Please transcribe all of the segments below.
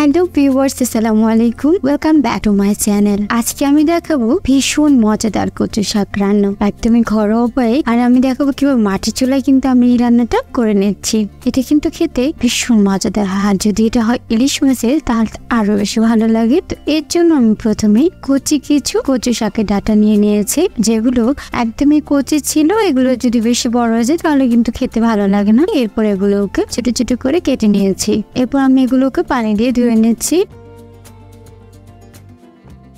Hello viewers, আসসালামু আলাইকুম, welcome back to my channel. আজকে আমি দেখাবো ভীষণ মজাদার কচু শাক রান্না, একদমই ঘরোয়া উপায়ে। আর আমি দেখাবো কিভাবে মাটির চুলায় কিন্তু আমি এই রান্নাটা করে নিচ্ছি। এটা কিন্তু খেতে ভীষণ মজাদার, আর যদি এটা হয় ইলিশ মাছের তাহলে আরো বেশি ভালো লাগে। তো এর জন্য আমি প্রথমেই কিছু কচু শাকের ডাঁটা নিয়ে নিয়েছি, যেগুলো একদমই কচি ছিল। এগুলো যদি বেশি বড় হয়ে যায় তাহলে কিন্তু খেতে ভালো লাগে না। এরপর এগুলোকে ছোট ছোট করে কেটে নিয়েছি। এরপর আমি এগুলোকে পানি দিয়ে ধুয়ে নিচ্ছি।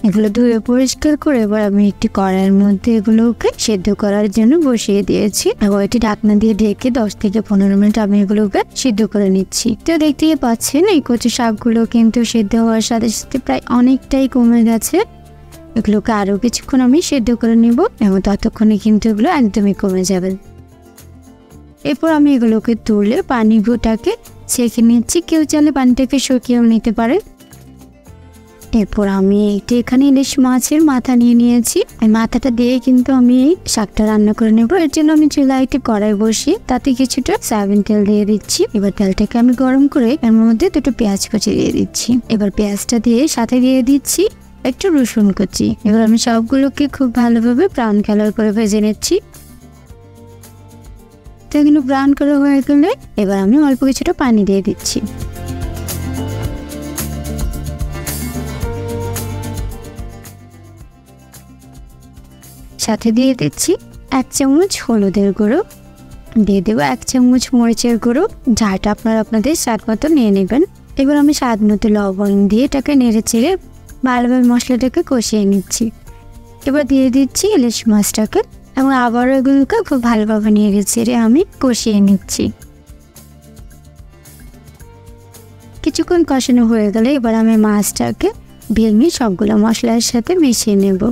এগুলো ধুয়ে পরিষ্কার করে এবার আমি একটি কড়াইয়ের মধ্যে এগুলোকে সেদ্ধ করার জন্য বসিয়ে দিয়েছি এবং এটি ঢাকনা দিয়ে ঢেকে 10 থেকে 15 মিনিট আমি এগুলোকে সিদ্ধ করে নিচ্ছি। তো দেখতেই পাচ্ছেন এই কচু শাকগুলো কিন্তু সিদ্ধ হওয়ার সাথে সাথে প্রায় অনেকটাই কমে গেছে। এগুলোকে আরো কিছুক্ষণ আমি সিদ্ধ করে নিব এবং ততক্ষণে কিন্তু এগুলো একদমই কমে যাবে। এরপর আমি এগুলোকে তুলে পানিটাকে ছেঁকে নিচ্ছি। কেউ চাইলে পানিটাকে শুকিয়েও নিতে পারে। এরপর আমি এখানে ইলিশ মাছের মাথা নিয়ে নিয়েছি। এই মাথাটা দিয়ে কিন্তু আমি এই শাকটা রান্না করে নেব। এর জন্য আমি চুলায় একটি কড়াই বসিয়ে তাতে কিছুটা সয়াবিন তেল দিয়ে দিচ্ছি। এবার তেলটাকে আমি গরম করে এর মধ্যে দুটো পেঁয়াজ কুচি দিয়ে দিচ্ছি। এবার পেঁয়াজটা দিয়ে সাথে দিয়ে দিচ্ছি একটু রসুন কুচি। এবার আমি সবগুলোকে খুব ভালোভাবে ব্রাউন কালার করে ভেজে নিচ্ছি। এগুলো ব্রাউন করা হয়ে গেলে এবার আমি অল্প কিছুটা পানি দিয়ে দিচ্ছি। সাথে দিয়ে দিচ্ছি 1 চামচ হলুদের গুঁড়ো, দিয়ে দেবো 1 চামচ মরিচের গুঁড়ো, ঝালটা আপনারা আপনাদের স্বাদ মতো নিয়ে নেবেন। এবার আমি স্বাদ মতো লবণ দিয়ে এটাকে নেড়ে চেড়ে ভালোভাবে মশলাটাকে কষিয়ে নিচ্ছি। এবার দিয়ে দিচ্ছি ইলিশ মাছটাকে এবং আবারও এগুলোকে খুব ভালোভাবে নেড়ে চেড়ে আমি কষিয়ে নিচ্ছি। কিছুক্ষণ কষানো হয়ে গেলে এবার আমি মাছটাকে ভেঙে সবগুলো মশলার সাথে মিশিয়ে নেব।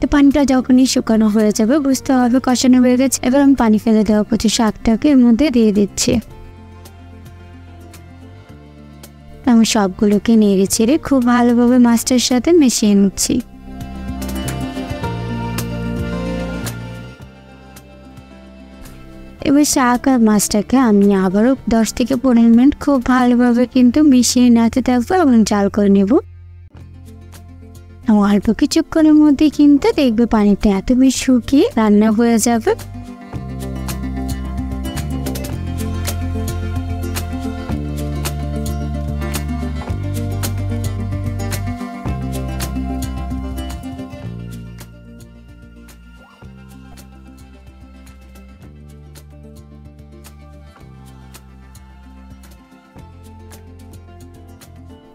তো পানিটা যখনই শুকানো হয়ে যাবে বুঝতে হবে কষানো হয়ে গেছে। এবার আমি পানি ফেলে দেওয়া কচু শাকটাকে এর মধ্যে দিয়ে দিচ্ছি। আমি সবগুলোকে নেড়ে চেড়ে খুব ভালোভাবে মাছটার সাথে মিশিয়ে নিচ্ছি। এবার শাক আর মাছটাকে আমি আবারও 10 থেকে 15 মিনিট খুব ভালোভাবে কিন্তু মিশিয়ে নিতে থাকবো এবং জাল করে নেব। অল্প কিছুক্ষণের মধ্যে কিন্তু দেখবে পানিটা এত বেশি শুকিয়ে রান্না হয়ে যাবে।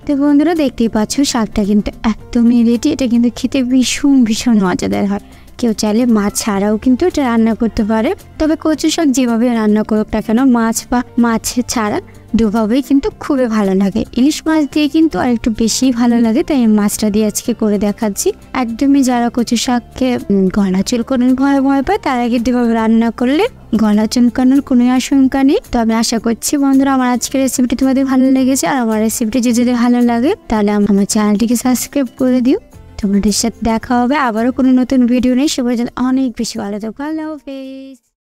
তো বন্ধুরা দেখতেই পাচ্ছ শাকটা কিন্তু একদমই রেডি। এটা কিন্তু খেতে ভীষণ ভীষণ মজাদার হয়। কেউ চাইলে মাছ ছাড়াও কিন্তু এটা রান্না করতে পারে। তবে কচু শাক যেভাবে রান্না করুক না কেন, মাছ বা মাছের ছাড়া দুভাবেই কিন্তু খুবই ভালো লাগে। ইলিশ মাছ দিয়ে কিন্তু আর একটু বেশি ভালো লাগে, তাই মাছটা দিয়ে আজকে করে দেখাচ্ছি। একদমই যারা কচু শাককে গলা চুলকানোর ভয় পায় তারা কিন্তু এভাবে রান্না করলে গলা চুলকানোর কোনো আশঙ্কা নেই। তো আমি আশা করছি বন্ধুরা আমার আজকের রেসিপিটি তোমাদের ভালো লেগেছে। আর আমার রেসিপিটি যদি ভালো লাগে তাহলে আমার চ্যানেলটিকে সাবস্ক্রাইব করে দিও। তোমাদের সাথে দেখা হবে আবারও কোনো নতুন ভিডিও নেই। সবাই অনেক বেশি ভালো থাকো। আল্লাহ হাফেজ।